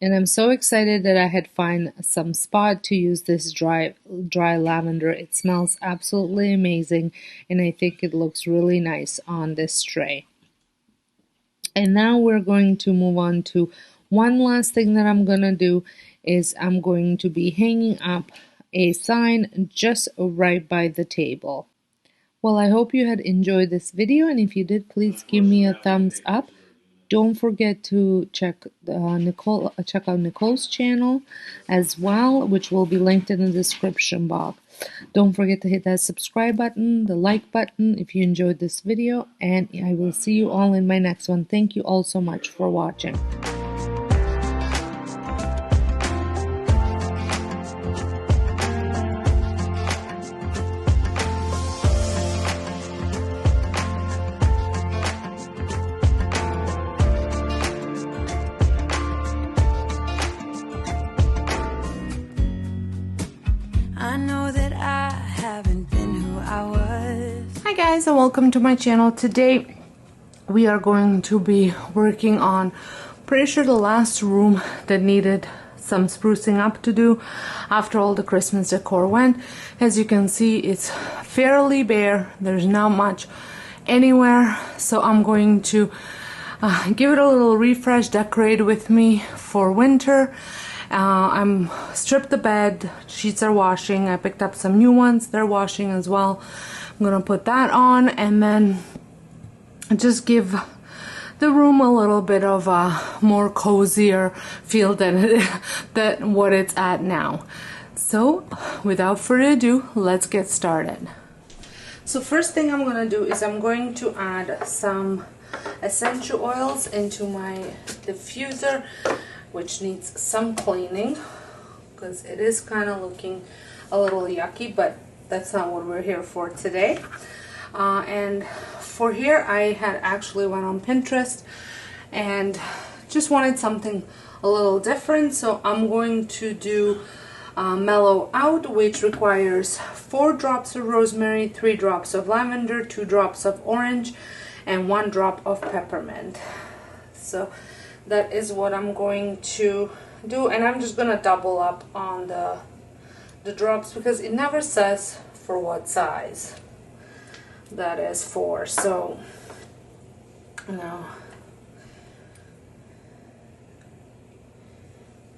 And I'm so excited that I had find some spot to use this dry lavender. It smells absolutely amazing, and I think it looks really nice on this tray. And now we're going to move on to one last thing that I'm gonna do is I'm going to be hanging up a sign just right by the table. Well, I hope you had enjoyed this video, and if you did, please give me a thumbs up. Don't forget to check out Nicole's channel as well, which will be linked in the description box. Don't forget to hit that subscribe button, the like button if you enjoyed this video, and I will see you all in my next one. Thank you all so much for watching. I know that I haven't been who I was. Hi guys, and welcome to my channel. Today we are going to be working on pretty sure the last room that needed some sprucing up to do after all the Christmas decor went. As you can see, it's fairly bare. There's not much anywhere, so I'm going to give it a little refresh, decorate with me for winter. I'm stripped the bed, sheets are washing. I picked up some new ones, they're washing as well. I'm gonna put that on and then just give the room a little bit of a more cozier feel than what it's at now. So without further ado, let's get started. So first thing I'm gonna do is I'm going to add some essential oils into my diffuser, which needs some cleaning because it is kind of looking a little yucky, but that's not what we're here for today. And for here, I had actually went on Pinterest and just wanted something a little different, so I'm going to do Mellow Out, which requires 4 drops of rosemary, 3 drops of lavender, 2 drops of orange, and 1 drop of peppermint. So that is what I'm going to do, and I'm just gonna double up on the drops because it never says for what size that is for. So now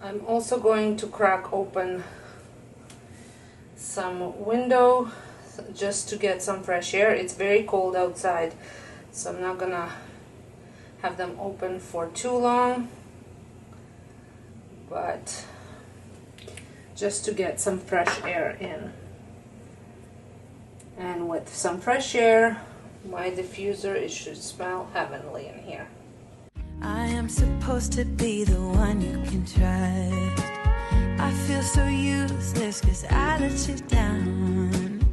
I'm also going to crack open some window just to get some fresh air. It's very cold outside, so I'm not gonna have them open for too long, but just to get some fresh air in. And with some fresh air, my diffuser, it should smell heavenly in here. I am supposed to be the one you can trust. I feel so useless cause I let you down.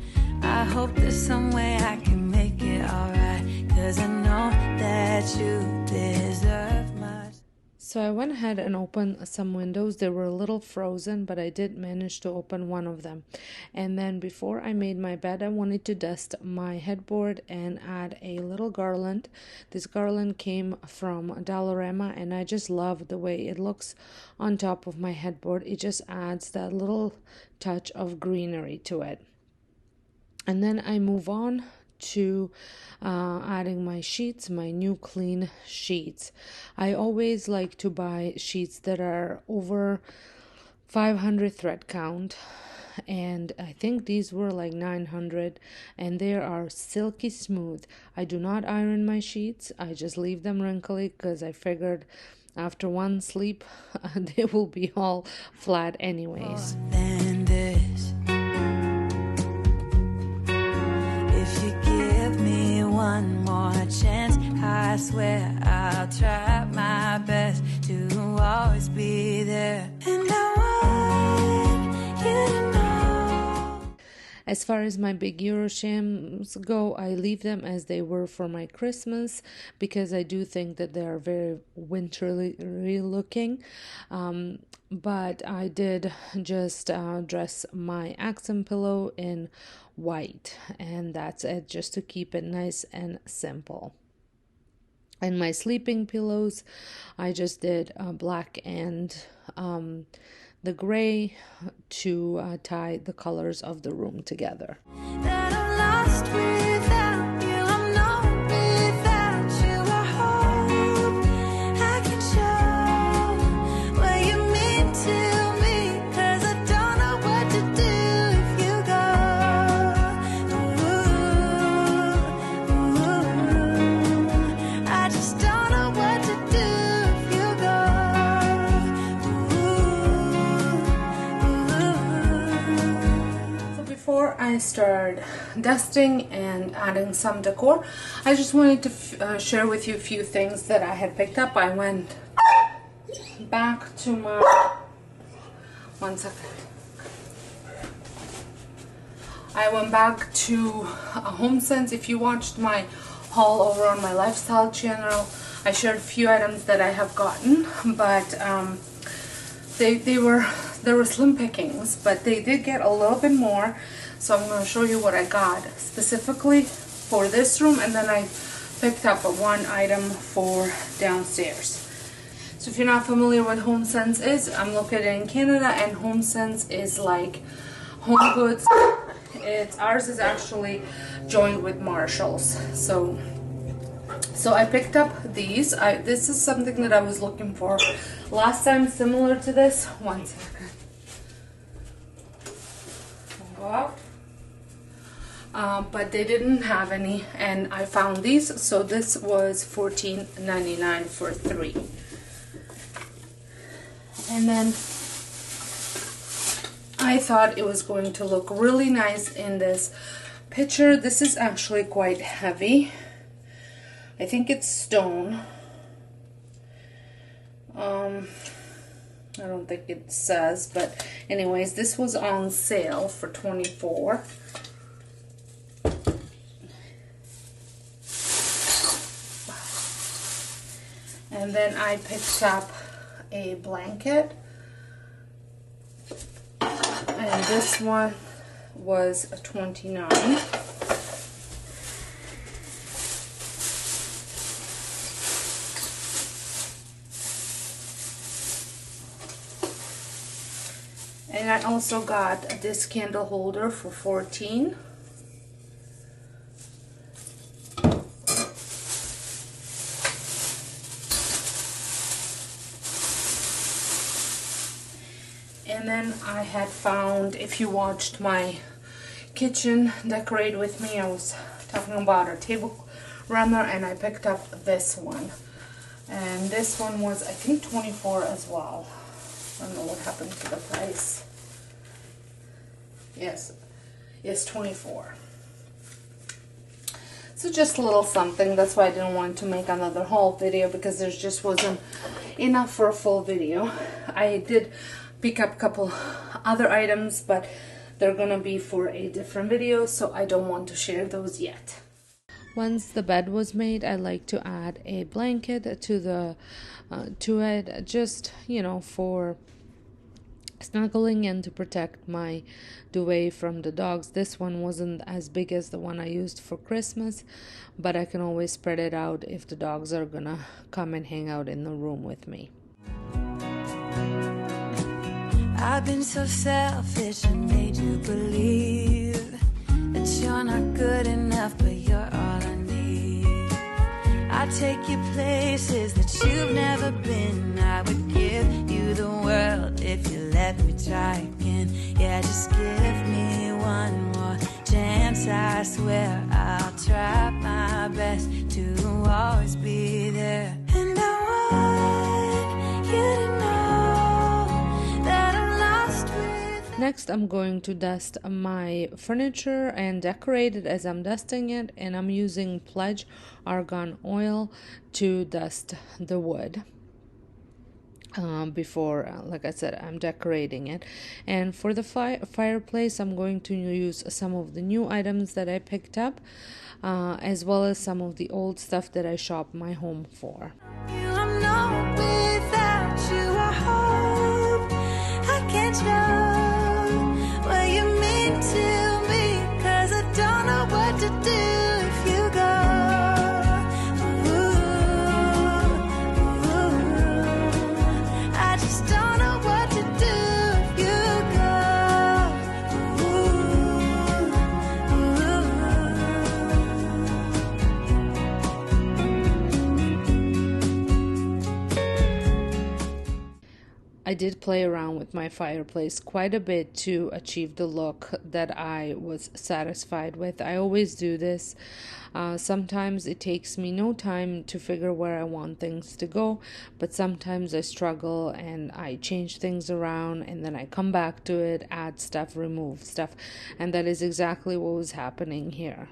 I hope there's some way I can make it alright, cause I know that you deserve much. So I went ahead and opened some windows. They were a little frozen, but I did manage to open one of them. And then before I made my bed, I wanted to dust my headboard and add a little garland. This garland came from Dollarama, and I just love the way it looks on top of my headboard. It just adds that little touch of greenery to it. And then I move on to adding my sheets, my new clean sheets. I always like to buy sheets that are over 500 thread count, and I think these were like 900, and they are silky smooth. I do not iron my sheets, I just leave them wrinkly because I figured after one sleep they will be all flat anyways. Than this. If you give me one more chance, I swear I'll try my best to always be there. And I want you to know. As far as my big Euroshams go, I leave them as they were for my Christmas because I do think that they are very winterly looking. But I did just dress my accent pillow in white, and that's it, just to keep it nice and simple. And my sleeping pillows, I just did black and the gray to tie the colors of the room together. That I'm lost without you, I'm not without you. I hope I can show what you mean to me, 'cause I don't know what to do if you go. Ooh, I just don't know what to do if you go. So before I start dusting and adding some decor, I just wanted to share with you a few things that I had picked up. I went back to my, one second. I went back to Home Sense. If you watched my haul over on my lifestyle channel, I shared a few items that I have gotten, but there were slim pickings, but they did get a little bit more. So I'm going to show you what I got specifically for this room, and then I picked up one item for downstairs. So if you're not familiar with Home Sense is, I'm located in Canada, and Home Sense is like Home Goods. Ours is actually joined with Marshalls. So I picked up these. This is something that I was looking for last time, similar to this. One second. Go out. But they didn't have any, and I found these. So this was $14.99 for 3. And then I thought it was going to look really nice in this picture. This is actually quite heavy. I think it's stone. I don't think it says, but anyways, this was on sale for $24. And then I picked up a blanket, and this one was $29. And I also got this candle holder for $14. And then I had found, if you watched my kitchen decorate with me, I was talking about a table runner, and I picked up this one. And this one was, I think, $24 as well. I don't know what happened to the price. Yes, it's $24. So just a little something. That's why I didn't want to make another haul video, because there just wasn't enough for a full video. I did pick up a couple other items, but they're gonna be for a different video, so I don't want to share those yet. Once the bed was made, I like to add a blanket to it, just, you know, for snuggling and to protect my duvet from the dogs. This one wasn't as big as the one I used for Christmas, but I can always spread it out if the dogs are gonna come and hang out in the room with me. I've been so selfish and made you believe that you're not good enough, but you're all I need. I take you places that you've never been. I would give you the world if you let me try again. Yeah, just give me one more chance. I swear I'll try my best to always be there. And I want you to know that I'm lost with. Next, I'm going to dust my furniture and decorate it as I'm dusting it, and I'm using Pledge Argan Oil to dust the wood before, like I said, I'm decorating it. And for the fireplace, I'm going to use some of the new items that I picked up, as well as some of the old stuff that I shopped my home for. I'm not without you. I hope I can show what you mean to me, 'cause I don't know what to do if you go. Ooh, did play around with my fireplace quite a bit to achieve the look that I was satisfied with. I always do this. Sometimes it takes me no time to figure where I want things to go, but sometimes I struggle and I change things around and then I come back to it, add stuff, remove stuff, and that is exactly what was happening here.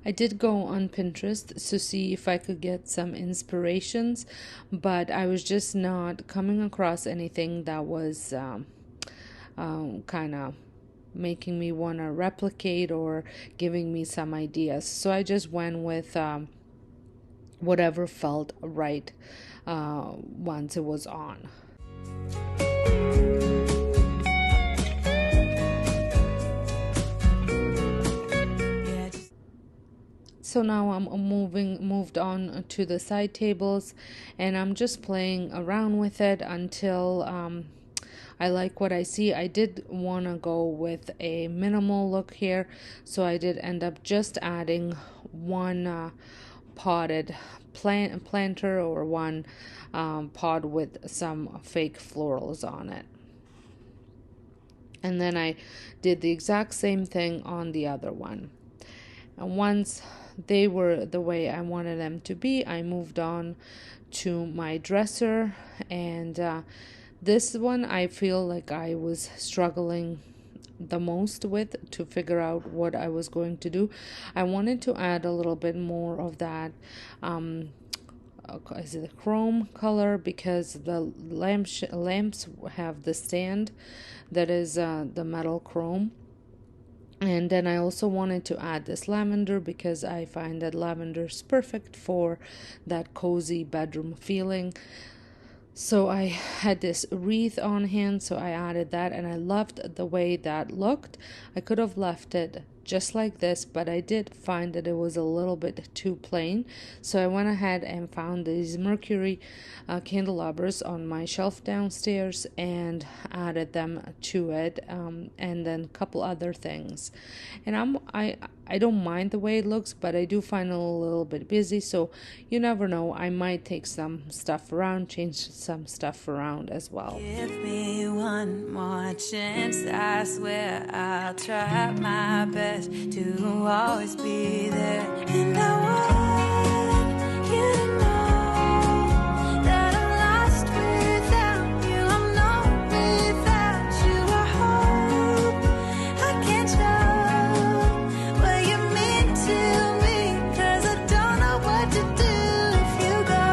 I did go on Pinterest to see if I could get some inspirations, but I was just not coming across anything that was kind of making me want to replicate or giving me some ideas. So I just went with whatever felt right once it was on. So now I'm moved on to the side tables, and I'm just playing around with it until I like what I see. I did want to go with a minimal look here, so I did end up just adding one potted planter or one pod with some fake florals on it. And then I did the exact same thing on the other one. And once they were the way I wanted them to be, I moved on to my dresser, and this one I feel like I was struggling the most with to figure out what I was going to do. I wanted to add a little bit more of that is it a chrome color, because the lamps have the stand that is the metal chrome. And then I also wanted to add this lavender because I find that lavender is perfect for that cozy bedroom feeling. So I had this wreath on hand, so I added that, and I loved the way that looked. I could have left it just like this, but I did find that it was a little bit too plain, so I went ahead and found these Mercury candelabras on my shelf downstairs and added them to it, and then a couple other things. And I don't mind the way it looks, but I do find it a little bit busy, so you never know, I might take some stuff around, change some stuff around as well. Give me one more chance, I swear I'll try my best to always be there. And I want you to know that I'm lost without you. I'm lonely without you. I hope I can show what you mean to me, 'cause I don't know what to do if you go.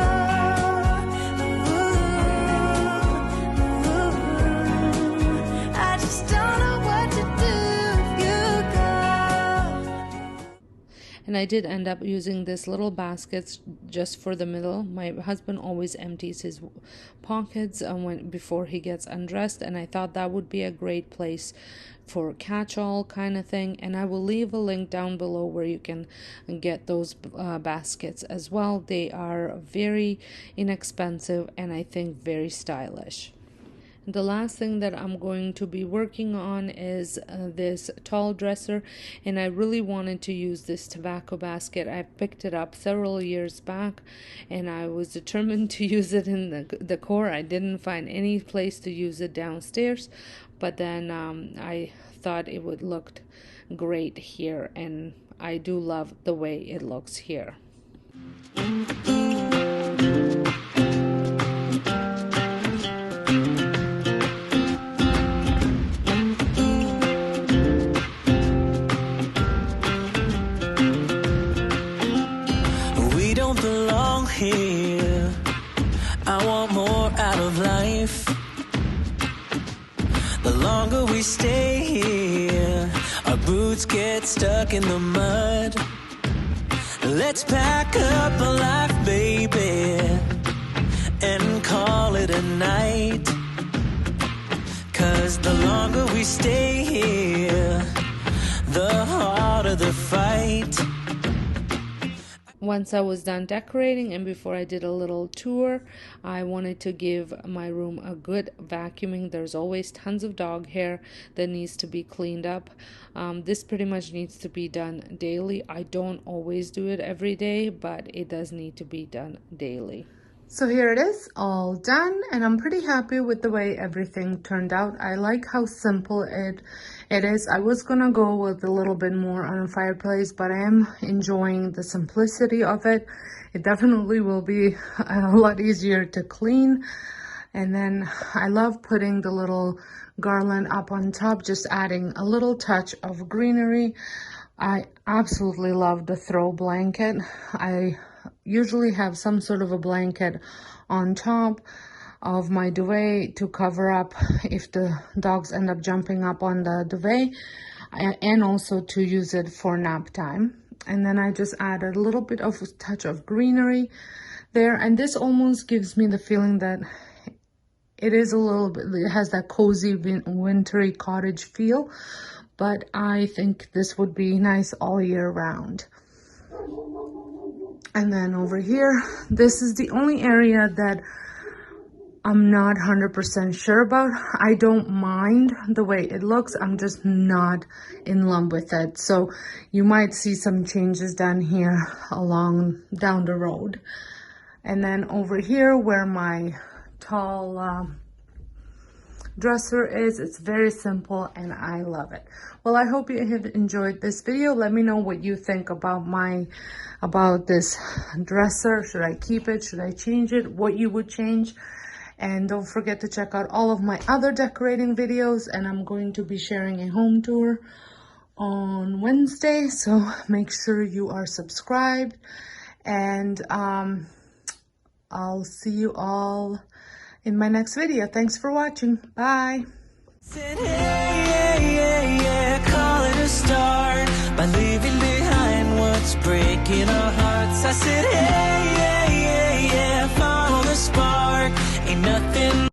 I just don't know what to do if you go. And I did end up using this little baskets just for the middle. My husband always empties his pockets before he gets undressed, and I thought that would be a great place for catch-all kind of thing. And I will leave a link down below where you can get those baskets as well. They are very inexpensive and I think very stylish. The last thing that I'm going to be working on is this tall dresser, and I really wanted to use this tobacco basket. I picked it up several years back and I was determined to use it in the decor. I didn't find any place to use it downstairs, but then I thought it would look great here, and I do love the way it looks here. Here, I want more out of life. The longer we stay here, our boots get stuck in the mud. Let's pack up a life, baby, and call it a night. 'Cause the longer we stay here, the harder the fight. once I was done decorating and before I did a little tour, I wanted to give my room a good vacuuming. There's always tons of dog hair that needs to be cleaned up. This pretty much needs to be done daily. I don't always do it every day, but it does need to be done daily. So here it is, all done, and I'm pretty happy with the way everything turned out. I like how simple it is. I was gonna go with a little bit more on a fireplace, but I am enjoying the simplicity of it. It definitely will be a lot easier to clean. And then I love putting the little garland up on top, just adding a little touch of greenery. I absolutely love the throw blanket. I usually have some sort of a blanket on top of my duvet to cover up if the dogs end up jumping up on the duvet, and also to use it for nap time. And then I just add a little bit of a touch of greenery there, and this almost gives me the feeling that it is a little bit, it has that cozy wintry cottage feel, but I think this would be nice all year round. And then over here, this is the only area that I'm not 100% sure about. I don't mind the way it looks. I'm just not in love with it. So you might see some changes down here down the road. And then over here where my tall dresser is, it's very simple and I love it. Well, I hope you have enjoyed this video. Let me know what you think about this dresser. Should I keep it? Should I change it? What you would change? And don't forget to check out all of my other decorating videos, and I'm going to be sharing a home tour on Wednesday, so make sure you are subscribed, and I'll see you all in my next video. Thanks for watching. Bye.